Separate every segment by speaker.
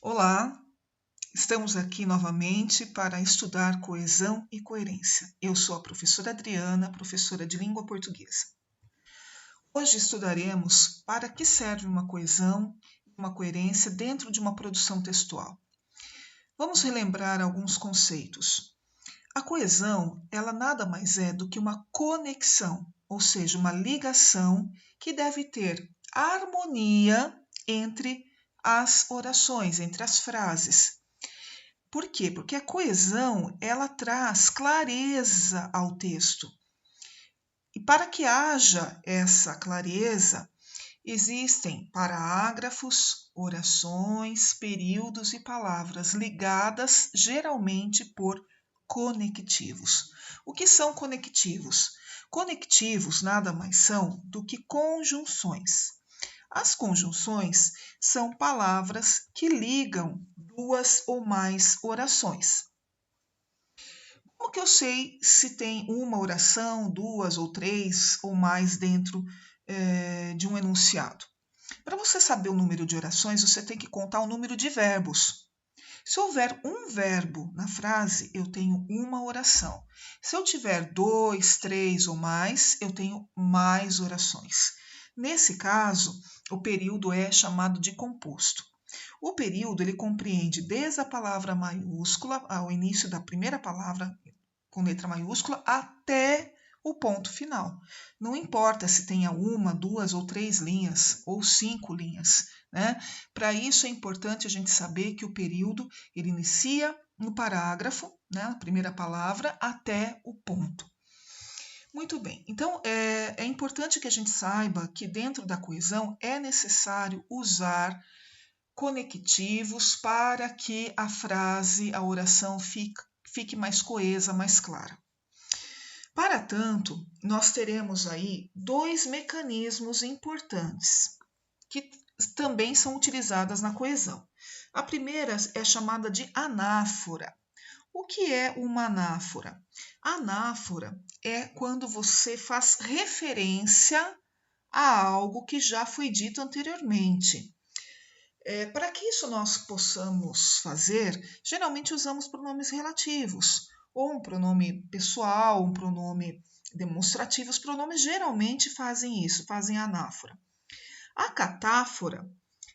Speaker 1: Olá, estamos aqui novamente para estudar coesão e coerência. Eu sou a professora Adriana, professora de língua portuguesa. Hoje estudaremos para que serve uma coesão e uma coerência dentro de uma produção textual. Vamos relembrar alguns conceitos. A coesão, ela nada mais é do que uma conexão, ou seja, uma ligação que deve ter harmonia entre as orações, entre as frases. Por quê? Porque a coesão, ela traz clareza ao texto. E para que haja essa clareza, existem parágrafos, orações, períodos e palavras ligadas geralmente por conectivos. O que são conectivos? Conectivos nada mais são do que conjunções. As conjunções são palavras que ligam duas ou mais orações. Como que eu sei se tem uma oração, duas ou três ou mais dentro de um enunciado? Para você saber o número de orações, você tem que contar o número de verbos. Se houver um verbo na frase, eu tenho uma oração. Se eu tiver dois, três ou mais, eu tenho mais orações. Nesse caso, o período é chamado de composto. O período ele compreende desde a palavra maiúscula, ao início da primeira palavra com letra maiúscula, até o ponto final. Não importa se tenha uma, duas ou três linhas, ou 5 linhas, né? Para isso é importante a gente saber que o período ele inicia no parágrafo, né, a primeira palavra, até o ponto. Muito bem, então é importante que a gente saiba que dentro da coesão é necessário usar conectivos para que a frase, a oração fique mais coesa, mais clara. Para tanto, nós teremos aí dois mecanismos importantes que também são utilizadas na coesão. A primeira é chamada de anáfora. O que é uma anáfora? Anáfora é quando você faz referência a algo que já foi dito anteriormente. Para que isso nós possamos fazer, geralmente usamos pronomes relativos, ou um pronome pessoal, um pronome demonstrativo. Os pronomes geralmente fazem isso, fazem anáfora. A catáfora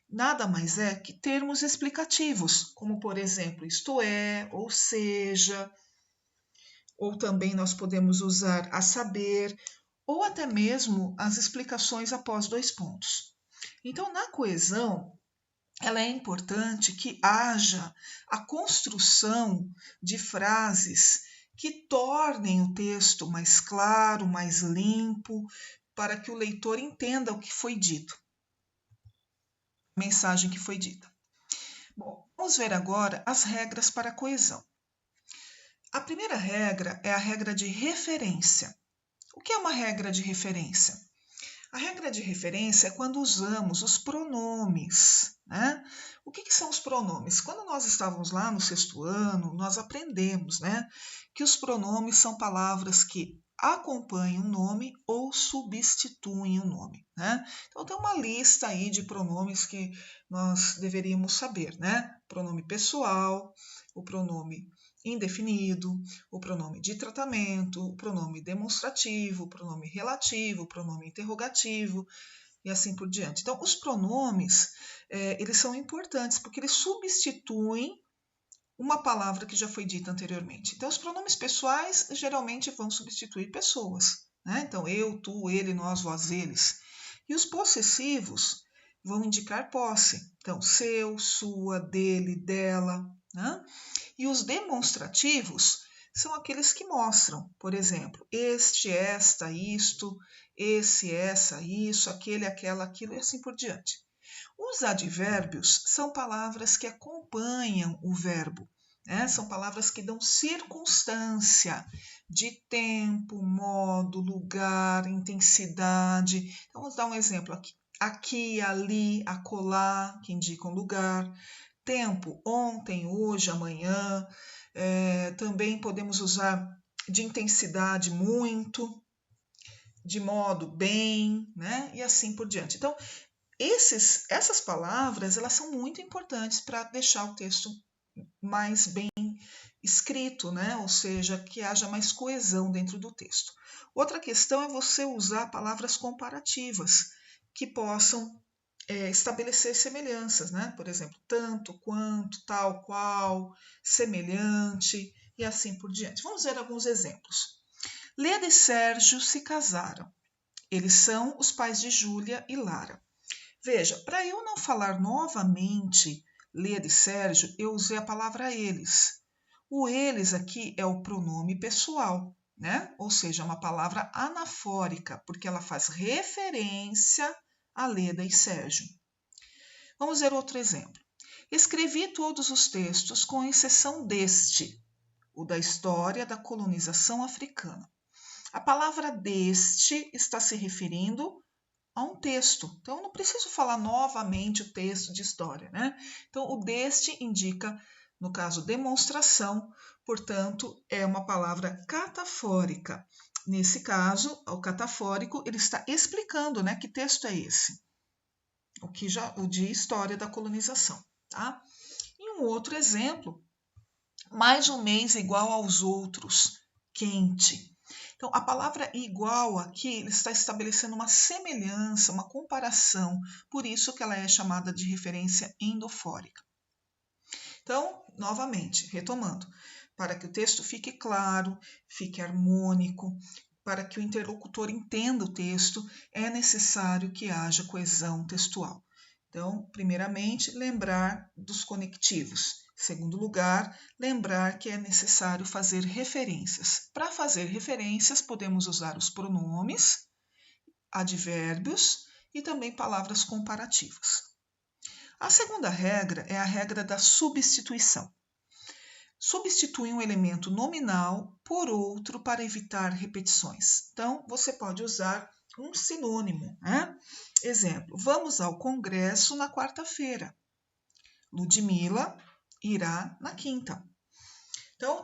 Speaker 1: nada mais é que termos explicativos, como por exemplo, isto é, ou seja, ou também nós podemos usar a saber, ou até mesmo as explicações após 2 pontos. Então, na coesão, ela é importante que haja a construção de frases que tornem o texto mais claro, mais limpo, para que o leitor entenda o que foi dito, a mensagem que foi dita. Bom, vamos ver agora as regras para a coesão. A primeira regra é a regra de referência. O que é uma regra de referência? A regra de referência é quando usamos os pronomes, né? O que são os pronomes? Quando nós estávamos lá no 6º ano, nós aprendemos, né, que os pronomes são palavras que acompanham o nome ou substituem o nome, né? Então tem uma lista aí de pronomes que nós deveríamos saber, né? Pronome pessoal, o pronome indefinido, o pronome de tratamento, o pronome demonstrativo, o pronome relativo, o pronome interrogativo e assim por diante. Então, os pronomes, eles são importantes porque eles substituem uma palavra que já foi dita anteriormente. Então, os pronomes pessoais geralmente vão substituir pessoas, né? Então, eu, tu, ele, nós, vós, eles. E os possessivos vão indicar posse. Então, seu, sua, dele, dela, né? E os demonstrativos são aqueles que mostram, por exemplo, este, esta, isto, esse, essa, isso, aquele, aquela, aquilo e assim por diante. Os advérbios são palavras que acompanham o verbo, né? São palavras que dão circunstância de tempo, modo, lugar, intensidade. Então, vamos dar um exemplo aqui. Aqui, ali, acolá, que indicam lugar. Tempo, ontem, hoje, amanhã. Também podemos usar de intensidade, muito, de modo, bem, né? E assim por diante. Então, essas palavras, elas são muito importantes para deixar o texto mais bem escrito, né? Ou seja, que haja mais coesão dentro do texto. Outra questão é você usar palavras comparativas que possam estabelecer semelhanças, né? Por exemplo, tanto, quanto, tal, qual, semelhante e assim por diante. Vamos ver alguns exemplos. Leda e Sérgio se casaram. Eles são os pais de Júlia e Lara. Veja, para eu não falar novamente Leda e Sérgio, eu usei a palavra eles. O eles aqui é o pronome pessoal, né? Ou seja, uma palavra anafórica, porque ela faz referência a Leda e Sérgio. Vamos ver outro exemplo. Escrevi todos os textos com exceção deste, o da história da colonização africana. A palavra deste está se referindo a um texto. Então, eu não preciso falar novamente o texto de história, né? Então, o deste indica, no caso, demonstração, portanto, é uma palavra catafórica. Nesse caso, o catafórico, ele está explicando, né, que texto é esse. O de história da colonização, tá? E um outro exemplo, mais um mês igual aos outros, quente. Então, a palavra igual aqui está estabelecendo uma semelhança, uma comparação, por isso que ela é chamada de referência endofórica. Então, novamente, retomando, para que o texto fique claro, fique harmônico, para que o interlocutor entenda o texto, é necessário que haja coesão textual. Então, primeiramente, lembrar dos conectivos. Segundo lugar, lembrar que é necessário fazer referências. Para fazer referências, podemos usar os pronomes, advérbios e também palavras comparativas. A segunda regra é a regra da substituição. Substitui um elemento nominal por outro para evitar repetições. Então, você pode usar um sinônimo, né? Exemplo, vamos ao congresso na quarta-feira. Ludmila irá na quinta. Então,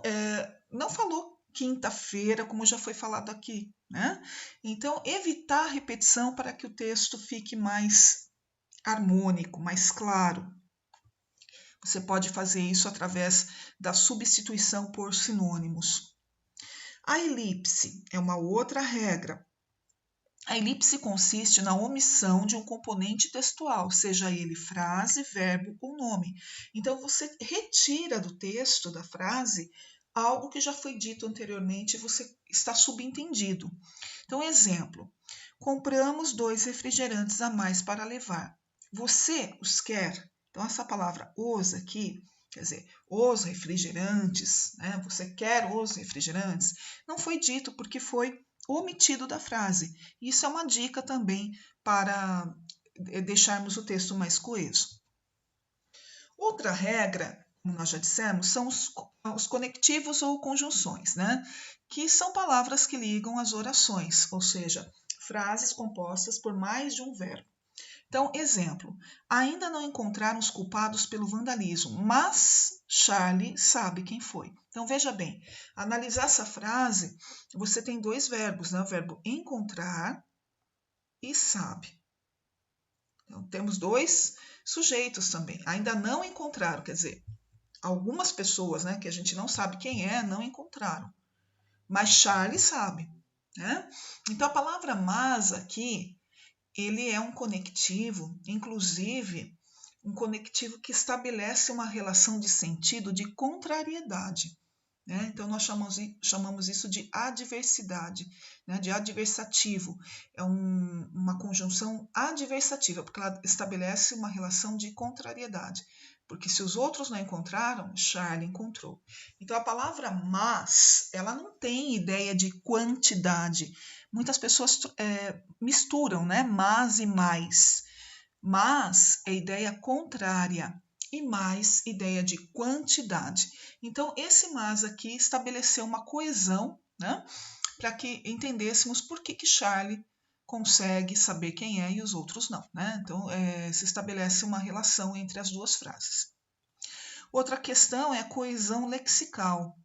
Speaker 1: não falou quinta-feira, como já foi falado aqui, né? Então, evitar repetição para que o texto fique mais harmônico, mais claro. Você pode fazer isso através da substituição por sinônimos. A elipse é uma outra regra. A elipse consiste na omissão de um componente textual, seja ele frase, verbo ou nome. Então, você retira do texto, da frase, algo que já foi dito anteriormente e você está subentendido. Então, exemplo: compramos 2 refrigerantes a mais para levar. Você os quer? Então, essa palavra os aqui, quer dizer, os refrigerantes, né? Você quer os refrigerantes? Não foi dito porque foi omitido da frase. Isso é uma dica também para deixarmos o texto mais coeso. Outra regra, como nós já dissemos, são os conectivos ou conjunções, né? Que são palavras que ligam as orações, ou seja, frases compostas por mais de um verbo. Então, exemplo, ainda não encontraram os culpados pelo vandalismo, mas Charlie sabe quem foi. Então, veja bem, analisar essa frase, você tem 2 verbos, né? O verbo encontrar e sabe. Então, temos 2 sujeitos também. Ainda não encontraram, quer dizer, algumas pessoas, né, que a gente não sabe quem é, não encontraram. Mas Charlie sabe, né? Então, a palavra mas aqui, ele é um conectivo, inclusive um conectivo que estabelece uma relação de sentido de contrariedade, né? Então, nós chamamos isso de adversidade, né? De adversativo. É uma conjunção adversativa, porque ela estabelece uma relação de contrariedade. Porque se os outros não encontraram, Charlie encontrou. Então, a palavra mas, ela não tem ideia de quantidade. Muitas pessoas misturam, né? Mas e mais. Mas é ideia contrária e mais ideia de quantidade. Então, esse mas aqui estabeleceu uma coesão, né? Para que entendêssemos por que Charlie consegue saber quem é e os outros não, né? Então, se estabelece uma relação entre as 2 frases. Outra questão é a coesão lexical.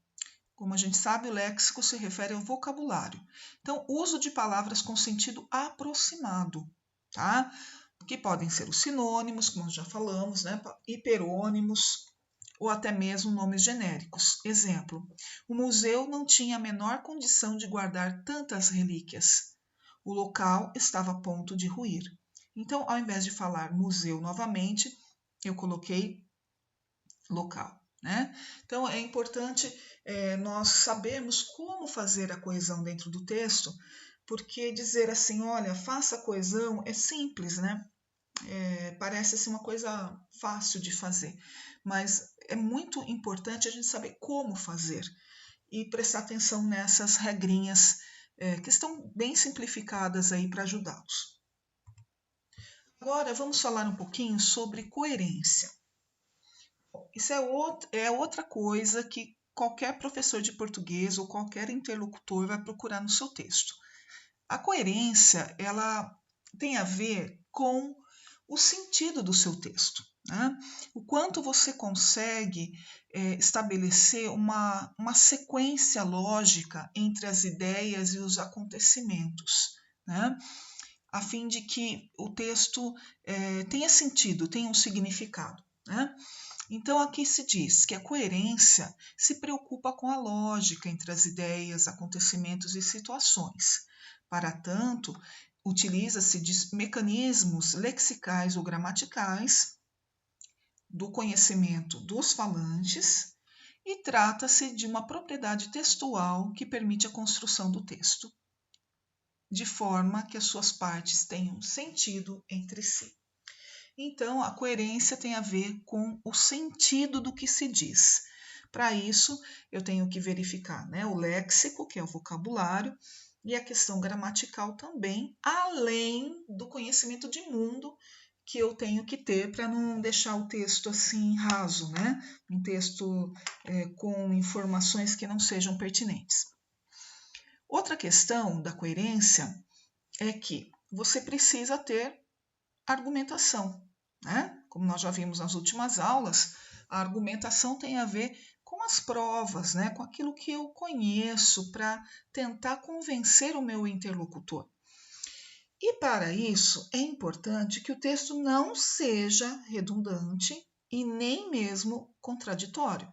Speaker 1: Como a gente sabe, o léxico se refere ao vocabulário. Então, uso de palavras com sentido aproximado, tá? que podem ser os sinônimos, como nós já falamos, né? Hiperônimos, ou até mesmo nomes genéricos. Exemplo, o museu não tinha a menor condição de guardar tantas relíquias. O local estava a ponto de ruir. Então, ao invés de falar museu novamente, eu coloquei local. Né? Então, é importante nós sabermos como fazer a coesão dentro do texto, porque dizer assim, olha, faça a coesão é simples, né? Parece assim, uma coisa fácil de fazer, mas é muito importante a gente saber como fazer e prestar atenção nessas regrinhas que estão bem simplificadas aí para ajudá-los. Agora vamos falar um pouquinho sobre coerência. Isso é outra coisa que qualquer professor de português ou qualquer interlocutor vai procurar no seu texto. A coerência, ela tem a ver com o sentido do seu texto, né? O quanto você consegue estabelecer uma sequência lógica entre as ideias e os acontecimentos, né? A fim de que o texto tenha sentido, tenha um significado, né? Então, aqui se diz que a coerência se preocupa com a lógica entre as ideias, acontecimentos e situações. Para tanto, utiliza-se de mecanismos lexicais ou gramaticais do conhecimento dos falantes e trata-se de uma propriedade textual que permite a construção do texto, de forma que as suas partes tenham sentido entre si. Então, a coerência tem a ver com o sentido do que se diz. Para isso, eu tenho que verificar, né, o léxico, que é o vocabulário, e a questão gramatical também, além do conhecimento de mundo que eu tenho que ter para não deixar o texto assim raso, né? Um texto com informações que não sejam pertinentes. Outra questão da coerência é que você precisa ter argumentação, né? Como nós já vimos nas últimas aulas, a argumentação tem a ver com as provas, né? Com aquilo que eu conheço para tentar convencer o meu interlocutor. E para isso é importante que o texto não seja redundante e nem mesmo contraditório.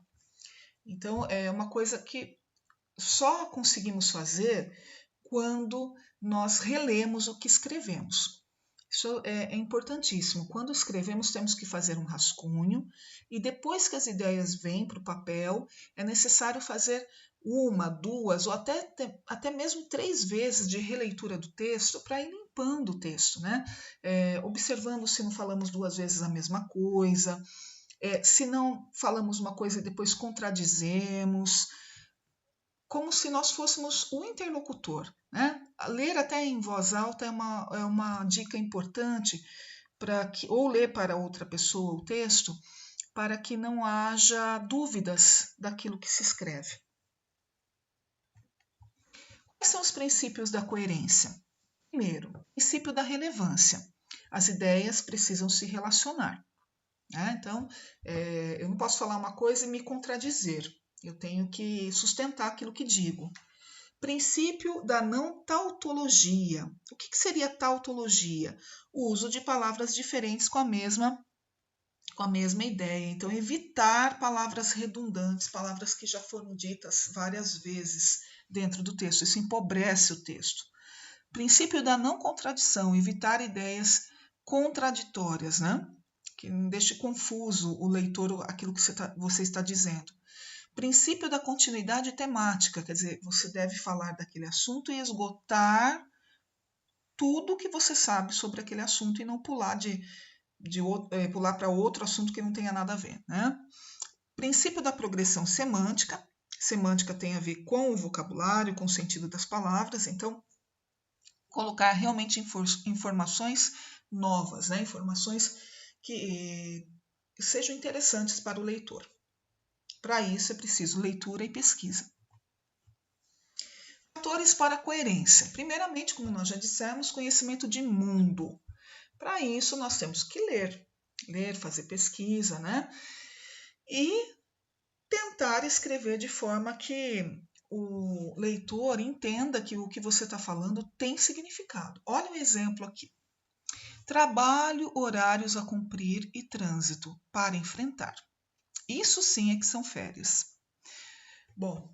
Speaker 1: Então, é uma coisa que só conseguimos fazer quando nós relemos o que escrevemos. Isso é importantíssimo. Quando escrevemos, temos que fazer um rascunho e depois que as ideias vêm para o papel, é necessário fazer uma, duas ou até mesmo 3 vezes de releitura do texto para ir limpando o texto, né? Observando se não falamos 2 vezes a mesma coisa, se não falamos uma coisa e depois contradizemos, como se nós fôssemos o interlocutor. Né? Ler até em voz alta é uma dica importante ou ler para outra pessoa o texto, para que não haja dúvidas daquilo que se escreve. Quais são os princípios da coerência? Primeiro, princípio da relevância. As ideias precisam se relacionar. Né? Então, eu não posso falar uma coisa e me contradizer. Eu tenho que sustentar aquilo que digo. Princípio da não tautologia. O que seria tautologia? O uso de palavras diferentes com a mesma ideia. Então, evitar palavras redundantes, palavras que já foram ditas várias vezes dentro do texto. Isso empobrece o texto. Princípio da não contradição, evitar ideias contraditórias, né? Que não deixe confuso o leitor aquilo que você está dizendo. Princípio da continuidade temática, quer dizer, você deve falar daquele assunto e esgotar tudo que você sabe sobre aquele assunto e não pular pular para outro assunto que não tenha nada a ver. Né? Princípio da progressão semântica. Semântica tem a ver com o vocabulário, com o sentido das palavras, então colocar realmente informações novas, né? Informações que sejam interessantes para o leitor. Para isso é preciso leitura e pesquisa. Fatores para a coerência. Primeiramente, como nós já dissemos, conhecimento de mundo. Para isso, nós temos que ler, fazer pesquisa, né? E tentar escrever de forma que o leitor entenda que o que você está falando tem significado. Olha o exemplo aqui. Trabalho, horários a cumprir e trânsito para enfrentar. Isso sim é que são férias. Bom,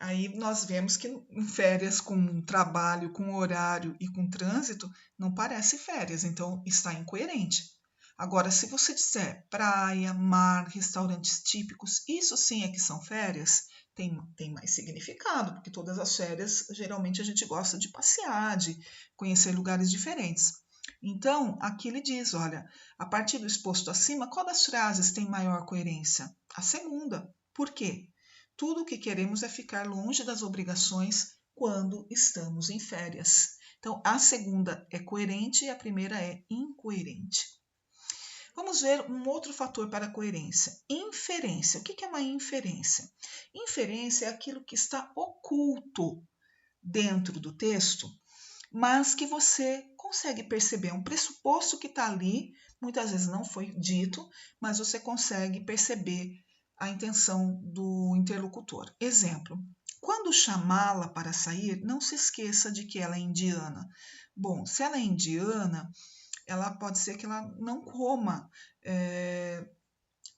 Speaker 1: aí nós vemos que em férias com trabalho, com horário e com trânsito não parece férias, então está incoerente. Agora, se você disser praia, mar, restaurantes típicos, isso sim é que são férias, tem mais significado, porque todas as férias geralmente a gente gosta de passear, de conhecer lugares diferentes. Então, aqui ele diz: olha, a partir do exposto acima, qual das frases tem maior coerência? A segunda. Por quê? Tudo o que queremos é ficar longe das obrigações quando estamos em férias. Então, a segunda é coerente e a primeira é incoerente. Vamos ver um outro fator para a coerência. Inferência. O que é uma inferência? Inferência é aquilo que está oculto dentro do texto, mas que você consegue perceber. Um pressuposto que está ali, muitas vezes não foi dito, mas você consegue perceber a intenção do interlocutor. Exemplo: quando chamá-la para sair, não se esqueça de que ela é indiana. Bom, se ela é indiana, ela pode ser que ela não coma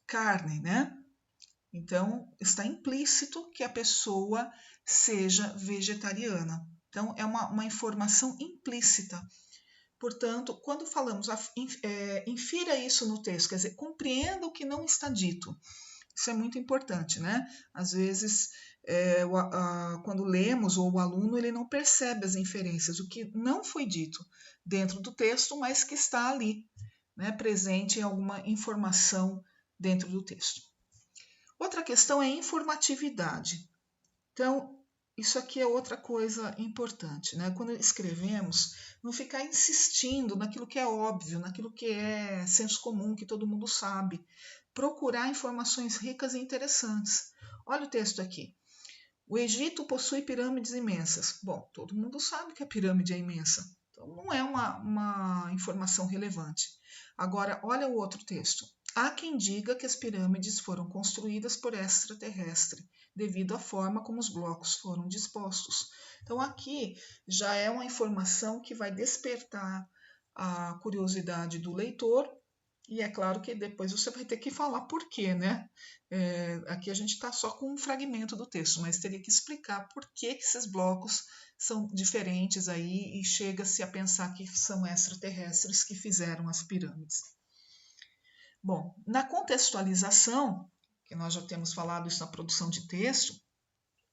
Speaker 1: carne, né? Então, está implícito que a pessoa seja vegetariana. Então, é uma informação implícita. Portanto, quando falamos, infira isso no texto, quer dizer, compreenda o que não está dito. Isso é muito importante, né? Às vezes, quando lemos, ou o aluno ele não percebe as inferências, o que não foi dito dentro do texto, mas que está ali, né, presente em alguma informação dentro do texto. Outra questão é informatividade. Então, isso aqui é outra coisa importante, né? Quando escrevemos, não ficar insistindo naquilo que é óbvio, naquilo que é senso comum, que todo mundo sabe. Procurar informações ricas e interessantes. Olha o texto aqui. O Egito possui pirâmides imensas. Bom, todo mundo sabe que a pirâmide é imensa. Então, não é uma informação relevante. Agora, olha o outro texto. Há quem diga que as pirâmides foram construídas por extraterrestre, devido à forma como os blocos foram dispostos. Então, aqui já é uma informação que vai despertar a curiosidade do leitor, e é claro que depois você vai ter que falar por quê, né? Aqui a gente está só com um fragmento do texto, mas teria que explicar por que esses blocos são diferentes aí e chega-se a pensar que são extraterrestres que fizeram as pirâmides. Bom, na contextualização, que nós já temos falado isso na produção de texto,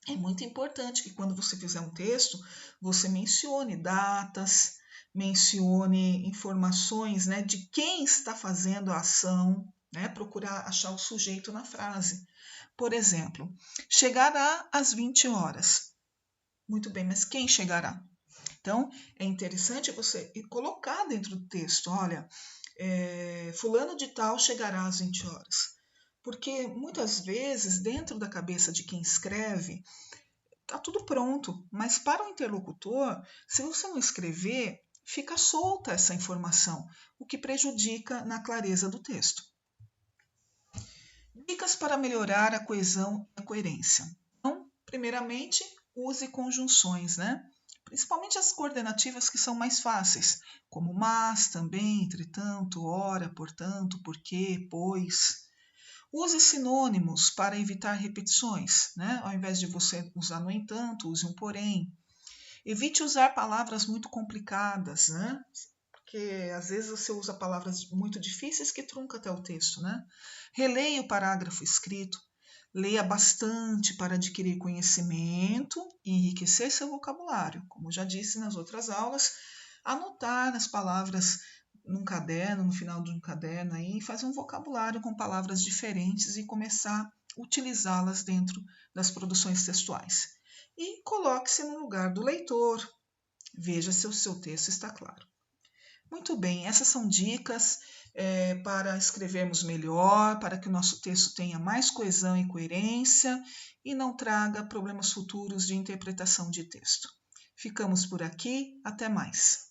Speaker 1: é muito importante que quando você fizer um texto, você mencione datas, mencione informações, né, de quem está fazendo a ação, né, procurar achar o sujeito na frase. Por exemplo, chegará às 20 horas. Muito bem, mas quem chegará? Então, é interessante você colocar dentro do texto, olha, fulano de tal chegará às 20 horas. Porque muitas vezes, dentro da cabeça de quem escreve, está tudo pronto, mas para o interlocutor, se você não escrever, fica solta essa informação, o que prejudica na clareza do texto. Dicas para melhorar a coesão e a coerência. Então, primeiramente, use conjunções, né? Principalmente as coordenativas que são mais fáceis, como mas, também, entretanto, ora, portanto, porque, pois. Use sinônimos para evitar repetições, né? Ao invés de você usar no entanto, use um porém. Evite usar palavras muito complicadas, né? Porque às vezes você usa palavras muito difíceis que trunca até o texto, né? Releia o parágrafo escrito, leia bastante para adquirir conhecimento e enriquecer seu vocabulário. Como já disse nas outras aulas, anotar as palavras num caderno, no final de um caderno aí, fazer um vocabulário com palavras diferentes e começar a utilizá-las dentro das produções textuais. E coloque-se no lugar do leitor, veja se o seu texto está claro. Muito bem, essas são dicas para escrevermos melhor, para que o nosso texto tenha mais coesão e coerência e não traga problemas futuros de interpretação de texto. Ficamos por aqui, até mais.